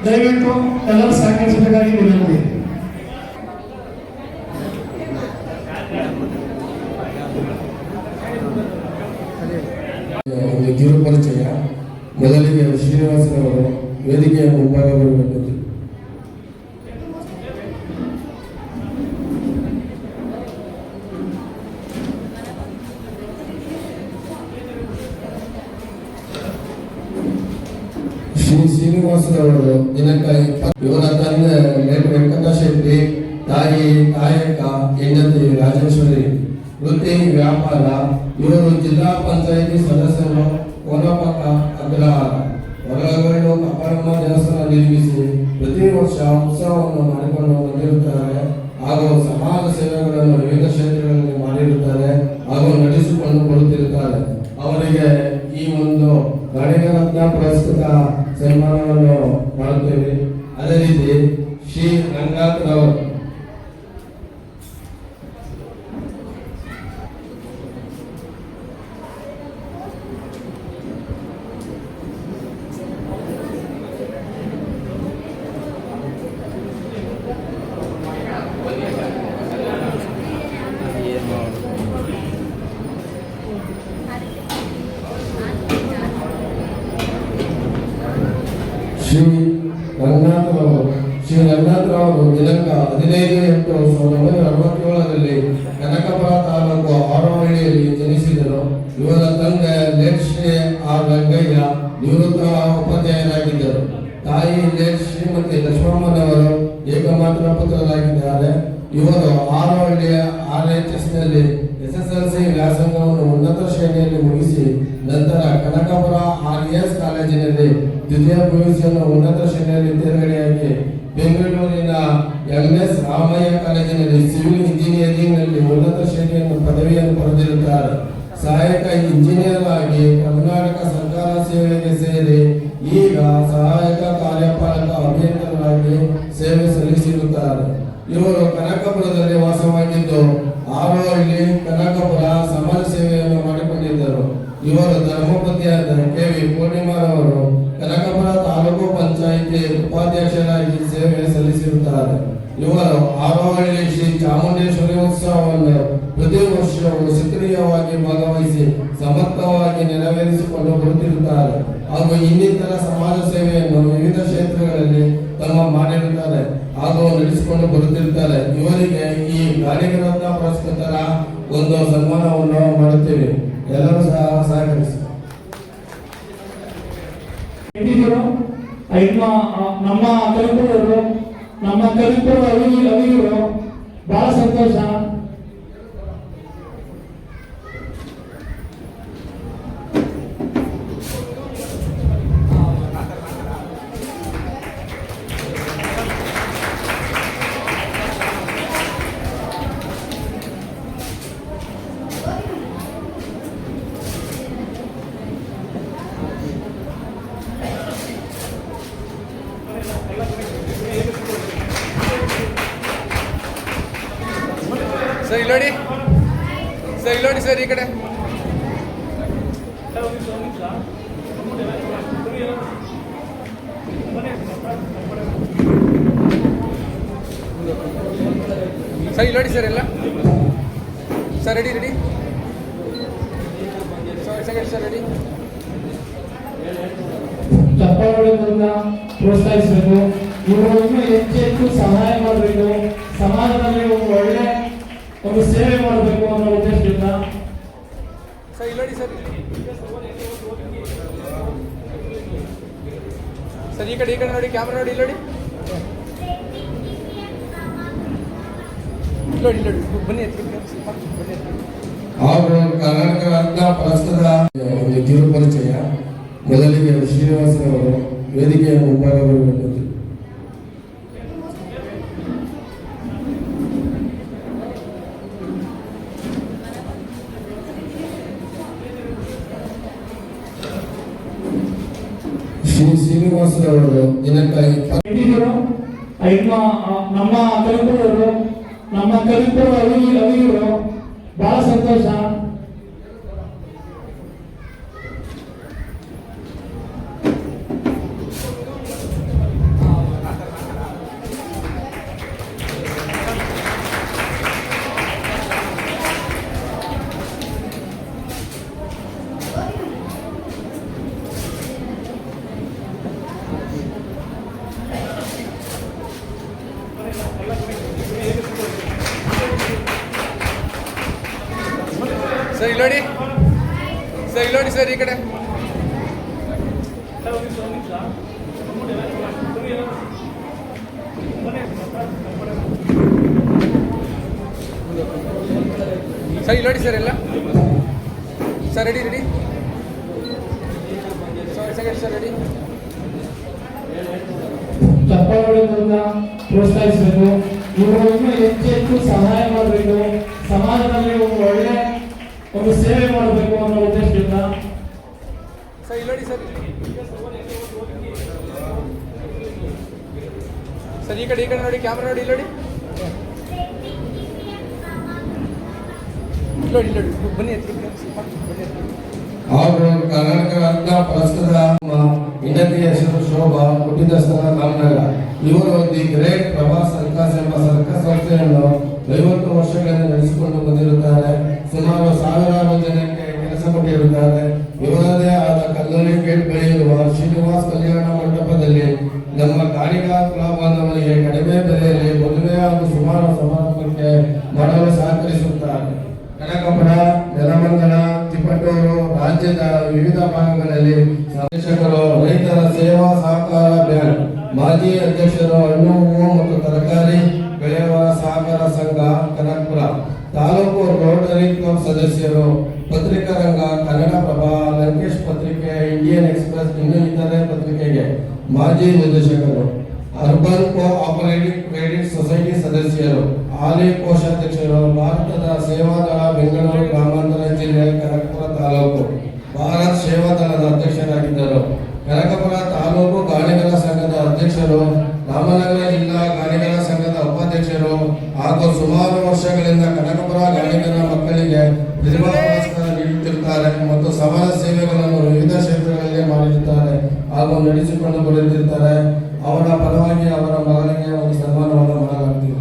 ದಯವಿಟ್ಟು ಎಲ್ಲರೂ ಸಹಕರಿಸಬೇಕಾಗಿ ವಿನಂತಿ. ಒಂದು ಕಿರು ಪರಿಚಯ. ಮೊದಲಿಗೆ ಶ್ರೀನಿವಾಸರವರು ವೇದಿಕೆಯ ಮುಂಭಾಗ ಬರಬೇಕು. ಶ್ರೀನಿವಾಸರವರು ದಿನಾಂಕ ಇವರ ತಂದೆ ವೆಂಕಟ ಶೆಟ್ಟಿ, ತಾಯಿ ತಾಯಕ, ಹೆಂಡತಿ ರಾಜೇಶ್ವರಿ, ವೃತ್ತಿ ವ್ಯಾಪಾರ. ಇವರು ಜಿಲ್ಲಾ ಪಂಚಾಯಿತಿ ಸದಸ್ಯರು, ಕೋನಪಕ್ಕ ಅಗ್ರಹಾರ. ಹೊರಗಡೆ ಕಪ್ಪರಮ್ಮ ದೇವಸ್ಥಾನ ನಿರ್ಮಿಸಿ ಪ್ರತಿ ವರ್ಷ ಉತ್ಸವವನ್ನು ಮಾಡಿಕೊಂಡು ಬಂದಿರುತ್ತಾರೆ ಹಾಗೂ ಸಮಾಜ ಸೇವೆಗಳನ್ನು ವಿವಿಧ ಕ್ಷೇತ್ರಗಳಲ್ಲಿ ಮಾಡಿರುತ್ತಾರೆ ಹಾಗೂ ನಡೆಸಿಕೊಂಡು ಬರುತ್ತಿರುತ್ತಾರೆ. ಅವರಿಗೆ ಈ ಒಂದು ಗಣಿತ ರತ್ನ ಪುರಸ್ಕೃತ ಸನ್ಮಾನವನ್ನು ಮಾಡುತ್ತೇವೆ. ಅದೇ ರೀತಿ ಶ್ರೀ ರಂಗನಾಥ್ ರವರು ಶ್ರೀ ರಂಗನಾಥರವರು ದಿನಾಂಕ 15/8/1967 ಕನಕಪುರ ತಾಲೂಕು ಆರೋಹಳ್ಳಿಯಲ್ಲಿ ಜನಿಸಿದರು. ಇವರ ತಂದೆ ಲೇಟ್ ಶ್ರೀ ಆರ್ ರಂಗಯ್ಯ ನಿವೃತ್ತ ಉಪಾಧ್ಯಾಯರಾಗಿದ್ದರು. ತಾಯಿ ಲೇಟ್ ಶ್ರೀಮತಿ ಲಕ್ಷ್ಮಮ್ಮನವರು ಏಕಮಾತ್ರ ಪುತ್ರರಾಗಿದ್ದಾರೆ. ಇವರು ಆರೋಹಳ್ಳಿಯ RHS ನಲ್ಲಿ SSLC ವ್ಯಾಸಂಗವನ್ನು ಉನ್ನತ ಶ್ರೇಣಿಯಲ್ಲಿ ಮುಗಿಸಿ ನಂತರ ಕನಕಪುರ RES ಕಾಲೇಜಿನಲ್ಲಿ ದ್ವಿತೀಯ PUCಯನ್ನು ಉನ್ನತ ಶ್ರೇಣಿಯಲ್ಲಿ ತೇರ್ಗಡೆಯಾಗಿ ಬೆಂಗಳೂರಿನ MS ರಾಮಯ್ಯ ಕಾಲೇಜಿನಲ್ಲಿ ಸಿವಿಲ್ ಇಂಜಿನಿಯರಿಂಗ್ ನಲ್ಲಿ ಉನ್ನತ ಶ್ರೇಣಿಯನ್ನು ಪದವಿಯನ್ನು ಪಡೆದಿರುತ್ತಾರೆ. ಸಹಾಯಕ ಇಂಜಿನಿಯರ್ ಆಗಿ ಕರ್ನಾಟಕ ಸರ್ಕಾರ ಸೇವೆಗೆ ಸೇರಿ ಈಗ ಸಹಾಯಕ ಕಾರ್ಯಪಾಲಕ ಅಭಿಯಂತರರಾಗಿ ಸೇವೆ ಸಲ್ಲಿಸಿರುತ್ತಾರೆ. ಇವರು ಕನಕಪುರದಲ್ಲಿ ವಾಸವಾಗಿದ್ದು ಆರೋಹಳ್ಳಿ, ಕನಕಪುರ ಸಮಾಜ ಸೇವೆಯನ್ನು ಮಾಡಿಕೊಂಡಿದ್ದರು. ಇವರು ಧರ್ಮಪತ್ನಿಯಾದ KV ಪೂರ್ಣಿಮಾರವರು ಕನಕಪುರ ತಾಲೂಕು ಪಂಚಾಯಿತಿ ಉಪಾಧ್ಯಕ್ಷರಾಗಿ ಸೇವೆ ಸಲ್ಲಿಸಿರುತ್ತಾರೆ. ಇವರು ಆರೋಹಳ್ಳಿ ಶ್ರೀ ಚಾಮುಂಡೇಶ್ವರಿ ಉತ್ಸವವನ್ನು ಪ್ರತಿ ವರ್ಷವೂ ಸಕ್ರಿಯವಾಗಿ ಭಾಗವಹಿಸಿ ಸಮರ್ಥವಾಗಿ ನೆರವೇರಿಸಿಕೊಂಡು ಬರುತ್ತಿರುತ್ತಾರೆ ಹಾಗೂ ಇನ್ನಿತರ ಸಮಾಜ ಸೇವೆಯನ್ನು ವಿವಿಧ ಕ್ಷೇತ್ರಗಳಲ್ಲಿ ತಮ್ಮ ಮಾಡಿರುತ್ತಾರೆ ಹಾಗೂ ನಡೆಸಿಕೊಂಡು ಬರುತ್ತಿರುತ್ತಾರೆ. ಇವರಿಗೆ ಈ ಗಾಳಿಗ ರತ್ನ ಪುರಸ್ಕೃತರ ಒಂದು ಸನ್ಮಾನವನ್ನು ಮಾಡುತ್ತೇವೆ. ಎಲ್ಲರೂ ಸಹಕರಿಸಿ. ನಮ್ಮ ಕಲಿಪುರರು, ನಮ್ಮ ಕಲಿಪುರ ಅವಿಗಳು ಬಹಳ ಸಂತೋಷ. ಸರ್ ಇಲ್ಲೋಡಿ, ಸರ್ ಇಲ್ಲೋಡಿ, ಸರ್ ಈ ಕಡೆ. ಸರ್ ಇಲ್ಲೋಡಿ ಸರ್ ಎಲ್ಲ. Sir ready ready second sir ready. ಚಪ್ಪಾಳೆಗಳಿಂದ ಪ್ರೋತ್ಸಾಹಿಸಬೇಕು. ಇವರು ಇನ್ನೂ ಹೆಚ್ಚು ಸಹಾಯ ಮಾಡಬೇಕು, ಸಮಾಜದಲ್ಲಿ ಒಳ್ಳೆ ಒಂದು ಸೇವೆ ಮಾಡಬೇಕು ಅನ್ನೋ ಉದ್ದೇಶದಿಂದ. ಸರ್ ಇಲ್ಲೋಡಿ ಸರ್, ಸರ್ ಈ ಕಡೆ ನೋಡಿ, ಕ್ಯಾಮ್ರಾ ನೋಡಿ, ಇಲ್ಲೋಡಿ, ಇಲ್ಲೋಡಿ ಇಲ್ಲೋಡಿ, ಬನ್ನಿ ಬನ್ನಿ. ಹಾಗೂ ಕರ್ನಾಟಕ ರತ್ನ ಪುರಸ್ಕೃತ ಒಂದು ಕಿರು ಪರಿಚಯ. ಮೊದಲಿಗೆ ಶ್ರೀನಿವಾಸರವರು ವೇದಿಕೆಯ ಮುಂಭಾಗ ಬರಬೇಕು. ಶ್ರೀನಿವಾಸರವರು ದಿನಾಂಕ ನಮ್ಮ ಕಲಿಪುರರು, ನಮ್ಮ ಕಲಿಪುರ ಅವಿಗಳು ಬಹಳ ಸಂತೋಷ. ಸರ್ ಈ ಕಡೆ. ಸರ್ ಇಲ್ಲಿ ನೋಡಿ ಸರ್ ಎಲ್ಲ. Sir ready ready. Sir ready. ಚಪ್ಪಾಳೆಗಳಿಂದ ಪ್ರೋತ್ಸಾಹಿಸಬೇಕು. ಇವರು ಇನ್ನೂ ಹೆಚ್ಚು ಸಹಾಯ ಮಾಡಬೇಕು, ಸಮಾಜದಲ್ಲಿ ಒಂದು ಒಳ್ಳೆ ಒಂದು ಸೇವೆ ಮಾಡಬೇಕು ಅನ್ನೋ ಉದ್ದೇಶದಿಂದ. ಸರ್ ಇಲ್ಲಿ ನೋಡಿ ಸರ್. ಸರ್ ಈ ಕಡೆ ನೋಡಿ, ಕ್ಯಾಮ್ರಾ ನೋಡಿ, ಇಲ್ಲಿ ನೋಡಿ ನೋಡಿ ಬನ್ನಿ ಹಾಗೂ ಕರ್ನಾಟಕ ರತ್ನ ಪುರಸ್ಕೃತ ಹೆಂಡತಿ ಹೆಸರು ಶೋಭಾ, ಹುಟ್ಟಿದ ಸ್ಥಳ ರಾಮನಗರ. ಇವರು ದಿ ಗ್ರೇಟ್ ಪ್ರಭಾಸ್ ಸರ್ಕಸ್ ಎಂಬ ಸರ್ಕಸ್ ಸಂಸ್ಥೆಯನ್ನು 50 ವರ್ಷಗಳಿಂದ ನಡೆಸಿಕೊಂಡು ಬಂದಿರುತ್ತಾರೆ. ಸುಮಾರು 1000 ಜನಕ್ಕೆ ಕೆಲಸ ಕೊಟ್ಟಿರುತ್ತಾರೆ. ಇವರದೇ ಆದ ಕಲ್ಲೂರಿ ಗೇಟ್ ಬಳಿ ಇರುವ ಶ್ರೀನಿವಾಸ್ ಕಲ್ಯಾಣ ಮಂಟಪದಲ್ಲಿ ನಮ್ಮ ಗಾಣಿಗ ಕುಲಬಾಂಧವರಿಗೆ ಕಡಿಮೆ ಬೆಲೆಯಲ್ಲಿ ಮದುವೆ ಹಾಗೂ ಸುಮಾರು ಸಮಾರಂಭಕ್ಕೆ ಮಾಡಲು ಸಹಕರಿಸುತ್ತಾರೆ. ಕನಕಪುರ, ನೆಲಮಂಗಲ, ತಿಪಟೂರು, ರಾಜ್ಯದ ವಿವಿಧ ಭಾಗಗಳಲ್ಲಿ ಸಂರಕ್ಷಕರು, ರೈತರ ಸೇವಾ ಸಹಕಾರ ಬ್ಯಾಂಕ್ ಮಾಜಿ ಅಧ್ಯಕ್ಷರು, ಹಣ್ಣು ಹೂವು ಮತ್ತು ತರಕಾರಿ ಬೆಳೆಯುವವರ ಸಹಕಾರ ಸಂಘ ಕನಕಪುರ, ತಾಲೂಕು ರೋಟರಿ ಕ್ಲಬ್ ಸದಸ್ಯರು, ಪತ್ರಿಕಾ ರಂಗ, ಕನ್ನಡಪ್ರಭ, ಲಂಕೇಶ್ ಪತ್ರಿಕೆ, ಇಂಡಿಯನ್ ಎಕ್ಸ್ಪ್ರೆಸ್, ಇನ್ನೂ ಇತರೆ ಪತ್ರಿಕೆಗೆ ಮಾಜಿ ನಿರ್ದೇಶಕರು, urban co operative credit society ಸದಸ್ಯರು, ಹಾಲಿ ಕೋಶಾಧ್ಯಕ್ಷರು, ಭಾರತದ ಸೇವಾದಳ ಬೆಂಗಳೂರು ಗ್ರಾಮಾಂತರ ಜಿಲ್ಲೆ ಕನಕಪುರ ತಾಲೂಕು ಭಾರತ್ ಸೇವಾದಳದ ಅಧ್ಯಕ್ಷರಾಗಿದ್ದರು. ಕನಕಪುರ ತಾಲೂಕು ಗಾಣಿಗರ ಸಂಘದ ಅಧ್ಯಕ್ಷರು, ರಾಮನಗರ ಜಿಲ್ಲಾ ಗಾಣಿಗರ ಸಂಘದ ಉಪಾಧ್ಯಕ್ಷರು ಹಾಗೂ ಸುಮಾರು ವರ್ಷಗಳಿಂದ ಕನಕಪುರ ಗಾಣಿಗರ ಮಕ್ಕಳಿಗೆ ಪ್ರತಿಭಾ ಪುರಸ್ಕಾರ ನೀಡುತ್ತಿರುತ್ತಾರೆ ಮತ್ತು ಸಮಾಜ ಸೇವೆಗಳನ್ನು ವಿವಿಧ ಕ್ಷೇತ್ರಗಳಲ್ಲಿ ಮಾಡಿರುತ್ತಾರೆ ಹಾಗೂ ನಡೆಸಿಕೊಂಡು ಬರುತ್ತಿರುತ್ತಾರೆ. ಅವರ ಪರವಾಗಿ ಅವರ ಮಗನಿಗೆ ಒಂದು ಸನ್ಮಾನವನ್ನು ಮಾಡಲಾಗುತ್ತಿದೆ.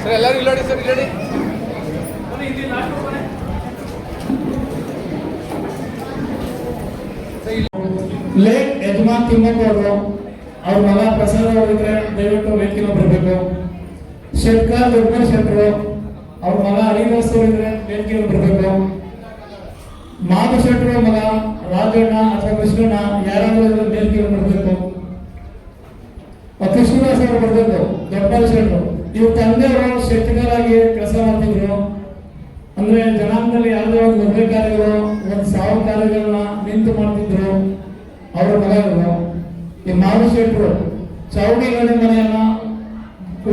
ಸರ್ ಎಲ್ಲರೂ ಇಲ್ಲಿ ನೋಡಿ ಸರ್, ಇಲ್ಲಿ ನೋಡಿ. ಲೇಟ್ ಯಜಮಾನ್ ತಿಮ್ಮಪ್ಪ ಅವರು, ಅವ್ರ ಮಗ ಪ್ರಸಾದ್ ಅವರಿದ್ರೆ ದಯವಿಟ್ಟು ವೇದಿಕೆಗೆ ಬರಬೇಕು. ಶೆಟ್ಕರ್ ದೊಡ್ಡ ಶೆಟ್ರು, ಅವ್ರ ಮಗ ಹರಿದಾಸ್ ಅವರಿದ್ರೆ ವೇದಿಕೆಗೆ ಬರಬೇಕು. ಮಾಧು ಶೆಟ್ರು ಮಗ ರಾಜಣ್ಣ ಅಥವಾ ಕೃಷ್ಣಣ್ಣ ಯಾರಾದ್ರೂ ವೇದಿಕೆಗೆ ಬರಬೇಕು. ಕೃಷ್ಣದಾಸ್ ಅವರು ಬರಬೇಕು. ದೊಡ್ಡ ಶೆಟ್ರು ಇವ್ರ ತಂದೆಯವರು ಶೆಟ್ಕರಾಗಿ ಕೆಲಸ ಮಾಡ್ತಿದ್ರು. ಅಂದ್ರೆ ಜನಾಂಗದಲ್ಲಿ ಯಾವುದೇ ಒಂದು ಮದುವೆ ಕಾರ್ಯಗಳು, ಒಂದು ಸಾವು ಕಾರ್ಯಗಳನ್ನ ನಿಂತು ಮಾಡ್ತಿದ್ರು. ಅವರ ಮಗಗಳು ಈ ಮಾಧು ಶೆಟ್ರು ಚೌಡಿ ಮನೆಯನ್ನ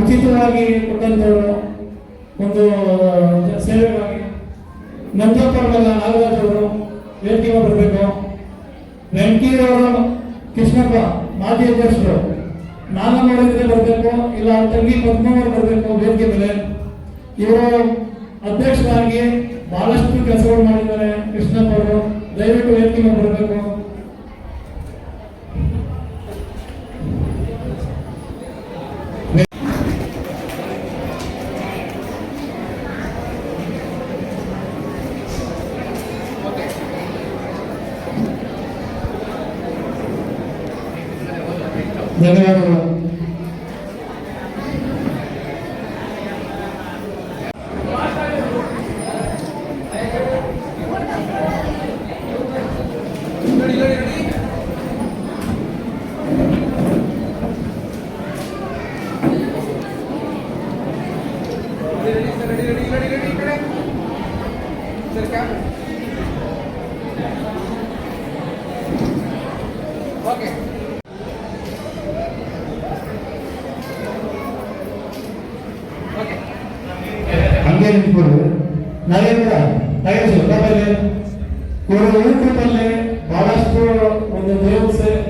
ಉಚಿತವಾಗಿ ಕೊಟ್ಟಂತವರು ಒಂದು ಸೇವೆಗಾಗಿ. ನಂದಪ್ಪ ನಾಗರಾಜ್ ಅವರು ವೇದಿಕೆಗೆ ಬರಬೇಕು. ವೆಂಕೀರವರು ಕೃಷ್ಣಪ್ಪ ಮಾಜಿ ಅಧ್ಯಕ್ಷರು, ನಾನು ನೋಡಿದ್ರೆ ಬರಬೇಕು, ಇಲ್ಲ ತಂಗಿ ಪದ್ಮವರು ಬರಬೇಕು ವೇದಿಕೆ ಮೇಲೆ. ಇವರು ಅಧ್ಯಕ್ಷರಾಗಿ ಬಹಳಷ್ಟು ಕೆಲಸಗಳು ಮಾಡಿದ್ದಾರೆ. ಕೃಷ್ಣಪ್ಪ ಅವರು ದಯವಿಟ್ಟು ವೇದಿಕೆಗೆ ಬರಬೇಕು. ಧನ್ಯವಾದಗಳು. ಓಕೆ ಹಂಗೆ ನಿಂತ್ಕೊಂಡು ನಾವೇನಿಲ್ಲ ಇವರು ಯೂಟ್ಯೂಬಲ್ಲಿ ಬಹಳಷ್ಟು ಒಂದು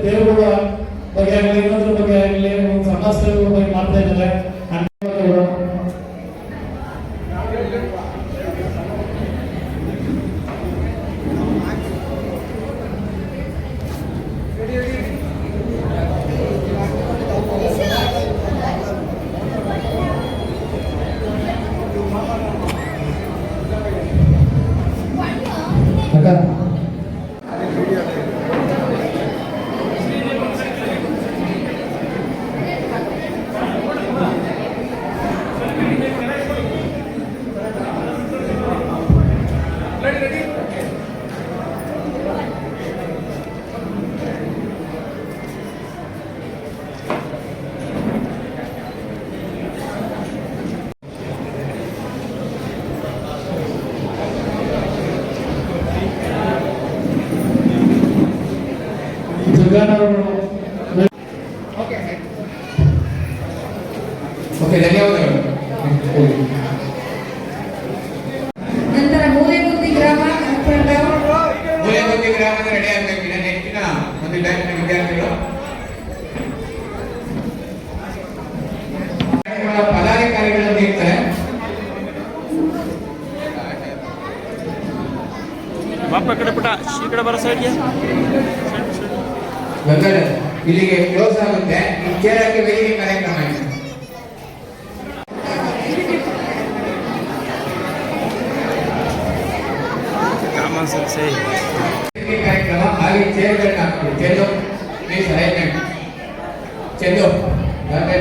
ದೇವರುಗಳ ಬಗ್ಗೆ ಆಗಲಿ, ಇನ್ನೊಂದ್ರ ಬಗ್ಗೆ ಆಗಲಿ, ಒಂದು ಸಮಾಜ ಸೇವೆಗಳ ಬಗ್ಗೆ ಮಾಡ್ತಾ ಇದ್ದಾರೆ. ವಿಧಾನಗಳು ಓಕೆ, ಧನ್ಯವಾದಗಳು. ನಂತರ ಮೂಲೆಗುತ್ತಿ ಗ್ರಾಮ ಮೂಲೆಗುತ್ತಿ ಗ್ರಾಮದ ರೆಡಿ ಆಗಬೇಕು. ಇನ್ನು ನೆಕ್ಸ್ಟಿನ ಒಂದು ಬ್ಯಾಚಿನ ವಿದ್ಯಾರ್ಥಿಗಳು ಪದಾಧಿಕಾರಿಗಳನ್ನು ಇರ್ತಾರೆ. ಬಾಪ ಕಡೆ ಪುಟ ಈ ಕಡೆ ಬರೋ ಸೈಡ್ಗೆ ಬಂದರೆ ಇಲ್ಲಿಗೆ ಕ್ಲೋಸ್ ಆಗುತ್ತೆ. ಈ ಚೇರಕ್ಕೆ ವೇದಿಕೆ ಕಾರ್ಯಕ್ರಮ ಇದೆ. ಕಾಮನ್ ಸೆನ್ಸ್ ವೇದಿಕೆ ಕಾರ್ಯಕ್ರಮ ಹಾಗೆ ಚೇರ್ಗಳನ್ನ ಹಾಕ್ತೀವಿ. ಚೆಂದು ಪ್ಲೀಸ್ ಅರೇಂಜ್ಮೆಂಟ್ ಚೆಂದು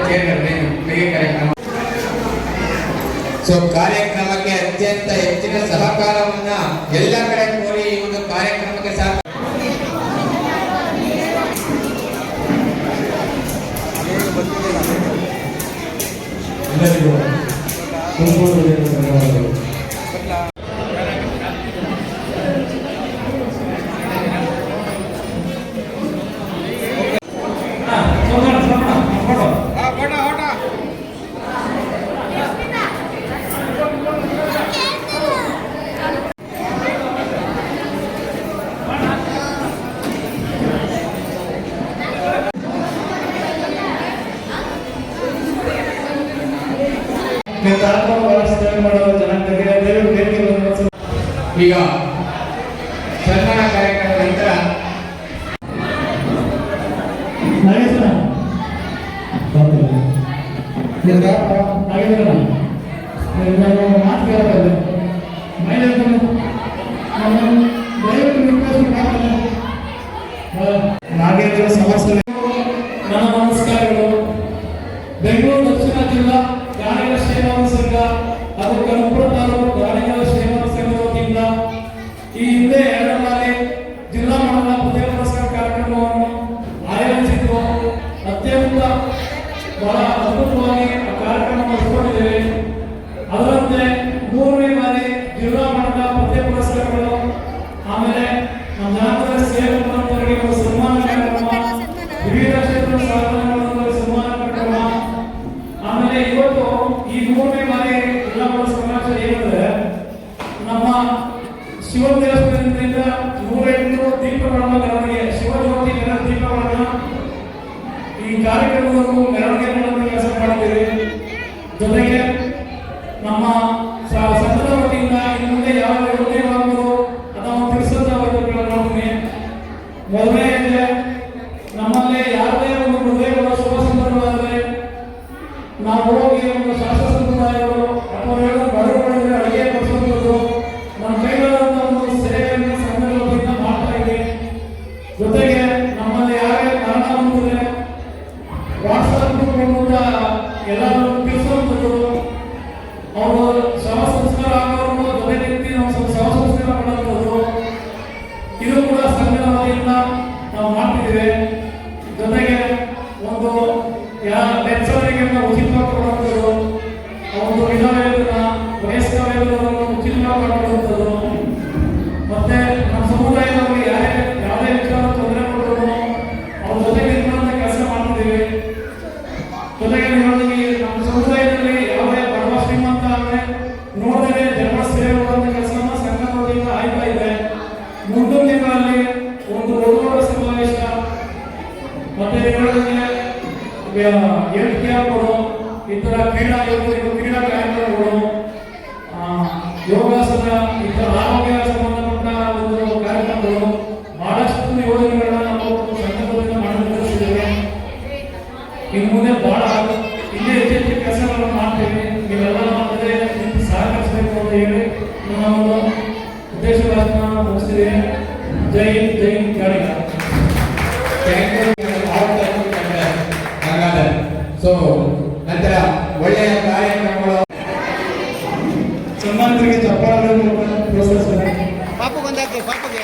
ಚೇರ್ಗಳು ವೇದಿಕೆ ಕಾರ್ಯಕ್ರಮ. ಸೊ ಕಾರ್ಯಕ್ರಮಕ್ಕೆ ಅತ್ಯಂತ ಹೆಚ್ಚಿನ ಸಹಕಾರವನ್ನ ಎಲ್ಲ ಕಡೆ ಕೋರಿ ಈ ಒಂದು ಕಾರ್ಯಕ್ರಮಕ್ಕೆ ಸಹಕಾರ ಎಲ್ಲರಿಗೂ ತುಮಕೂರು ಧನ್ಯವಾದಗಳು. ಈಗ ಸನ್ಮಾನ ಕಾರ್ಯಕ್ರಮದ ನಂತರ ಮಾತು ಕೇಳಬಾರ್ದು ನಾಗೇಂದ್ರ ಸಮಸ್ಯೆ. ನನ್ನ ನಮಸ್ಕಾರಗಳು. ಬೆಂಗಳೂರು ದಕ್ಷಿಣ ಜಿಲ್ಲಾ ಗಾಣಿಗರ ಶ್ರೀನಿವಾಸ ಸಂಘ ಹಾಗೂ ಕನಕಪುರ ತಾಲೂಕು ಗಾಣಿಗರ ಶ್ರೀನಿವಾಸ ಸಂಘದ ವತಿಯಿಂದ ಈ ಹಿಂದೆ 2 ಬಾರಿ ಜಿಲ್ಲಾ ಮಟ್ಟದ ಪುಸ್ತಕ ಪುರಸ್ಕಾರ ಕಾರ್ಯಕ್ರಮವನ್ನು ಆಯೋಜಿಸಿದ್ದು ಅತ್ಯಂತ ಬಹಳ ಅದ್ಭುತವಾಗಿ ಆ ಕಾರ್ಯಕ್ರಮ ನಡೆಸಿಕೊಂಡಿದ್ದೇವೆ. ಅದರಂತೆ 3ನೇ ಬಾರಿ ಜಿಲ್ಲಾ ಮಟ್ಟದ ಪುಸ್ತಕ ಪುರಸ್ಕಾರಗಳು, ಆಮೇಲೆ ನಮ್ಮ ಜನಪದ ಸೇವೆ ಮಾಡುವವರಿಗೆ ಒಂದು ಸನ್ಮಾನ ಕಾರ್ಯಕ್ರಮ, ವಿವಿಧ ಕ್ಷೇತ್ರದ ಸಾಧನೆಗಳನ್ನು ಸನ್ಮಾನ ಕಾರ್ಯಕ್ರಮ, ಆಮೇಲೆ ಇವತ್ತು ಈ 3ನೇ ಬಾರಿ ಜಿಲ್ಲಾ ಪುರಸ್ಕಾರ ಏನಂದ್ರೆ ನಮ್ಮ ಶಿವ ದೇವಸ್ಥಾನದಿಂದ 108 ದೀಪಗಳನ್ನು ಮೆರವಣಿಗೆ, ಶಿವಜ್ಯೋತಿ ದೀಪಗಳನ್ನು ಈ ಕಾರ್ಯಕ್ರಮವನ್ನು ಮೆರವಣಿಗೆ ಮಾಡುವ ಕೆಲಸ ಮಾಡಿದ್ದೇವೆ. ಜೊತೆಗೆ ನಮ್ಮ ಸಂಘದ ವತಿಯಿಂದ ಇನ್ನು ಮುಂದೆ ಯಾವ ಯೋಜನೆಗಳನ್ನು ಅದನ್ನು ತಿಳಿಸುತ್ತಾ ನೋಡ್ತೀನಿ. ಮೊದಲನೇ ಇದೆ, ನಮ್ಮಲ್ಲಿ ಯಾವುದೇ ಒಂದು ಮದುವೆಗಳ ಶುಭ ಸಂದರ್ಭವಾದರೆ ನಾವು ಹೋಗಿ ಒಂದು ಶಾಸ್ತ್ರ ಸಂಪ್ರದಾಯಗಳು ಅಥವಾ ಬಡವರಿಗೆ ಅಡುಗೆ ಬಡಿಸುವುದು ನಮ್ಮ ಕೈಗಳಂತ ಒಂದು ಸೇವೆಯನ್ನು ಸಂಘದ ವತಿಯಿಂದ ಮಾಡ್ತಾ ಇದೆ. ಜೊತೆಗೆ ನಮ್ಮಲ್ಲಿ ಯಾರೇ ಮರಣ ಹೊಂದಿದ್ರೆ ವಾಟ್ಸಪ್ ಮೂಲಕ ಎಲ್ಲರೂ ತಿಳಿಸುವಂಥದ್ದು, ಅವರು ಶವ ಸಂಸ್ಕಾರ ಆಗೋರು ಜೊತೆ ನಿಂತು ನಾವು ಶವ ಸಂಸ್ಕಾರ ಮಾಡುವಂಥದ್ದು, ಇದು ಕೂಡ ಸಂಘದ ವತಿಯಿಂದ ನಾವು ಮಾಡ್ತಿದ್ದೇವೆ. ಜೊತೆಗೆ ಒಂದು ಲೆಕ್ಚರಿಗೆ ಉಚಿತವಾಗಿ ಕೊಡುವಂಥದ್ದು, ಒಂದು ವಿಧವೇತನ ವಯಸ್ಕ ವೇತನವನ್ನು ಉಚಿತವಾಗಿ ಮಾಡುವಂಥದ್ದು, ಮತ್ತೆ ನಮ್ಮ ಸಮುದಾಯದವರಿಗೆ ಯಾವುದೇ ವಿಚಾರ ತೊಂದರೆ ಕೊಟ್ಟರು ಅವ್ರ ಜೊತೆಗೆ ನಿಂತ ಕೆಲಸ ಮಾಡ್ತಿದ್ದೀವಿ. ಜೊತೆಗೆ ನಮ್ಮ ಸಮುದಾಯದಲ್ಲಿ ಯಾವುದೇ ಬಡವ ಶ್ರೀಮಂತ ಅಂದರೆ ನೋಡಿದರೆ ಜನ್ಮ ಸೇವೆ ಮಾಡುವಂಥ ಕೆಲಸವನ್ನು ಸಂಘದ ವತಿಯಿಂದ ಆಯ್ತಾ ಇದೆ. ಮುಂದಿನ ದಿನಗಳಲ್ಲಿ ಒಂದು ದೊಡ್ಡ ಸಮಾವೇಶ ಮತ್ತೆ ಹೆಲ್ತ್ ಕ್ಯಾಂಪ್ಗಳು, ಈ ಥರ ಕ್ರೀಡಾ ಕಾರ್ಯಕ್ರಮಗಳು, ಯೋಗಾಸನ, ಈ ಥರ ಆರೋಗ್ಯ ಸಂಬಂಧಪಟ್ಟ ಒಂದು ಕಾರ್ಯಕ್ರಮಗಳು, ಬಹಳಷ್ಟು ಯೋಜನೆಗಳನ್ನ ನಾವು ಸಂಘದಿಂದ ಮಾಡಿದ್ದೇವೆ. ಇನ್ನು ಮುಂದೆ ಬಹಳ ಇನ್ನೂ ಹೆಚ್ಚು ಕೆಲಸಗಳನ್ನು ಮಾಡ್ತೇವೆ. ನೀವೆಲ್ಲ ನಮ್ಮದೇ ಸಹಕರಿಸಬೇಕು ಅಂತ ಹೇಳಿ ನಮ್ಮ ಒಂದು ಉದ್ದೇಶಗಳನ್ನು ಮುಗಿಸ್ತೀವಿ. ಜೈ ಹಿಂದ್, ಜೈ ಹಿಂದ್ ಗಾಣಿಗ. ಸೊ ನಂತರ ಒಳ್ಳೆಯ ಕಾರ್ಯಕ್ರಮಗಳು ಸನ್ಮಾನಿತರಿಗೆ ಚಪ್ಪಾಳೆ ಪ್ರೋತ್ಸಾಹಿಸಬೇಕು. ಪಾಪು ಬಂದಾಕೆ ಪಾಪಗೆ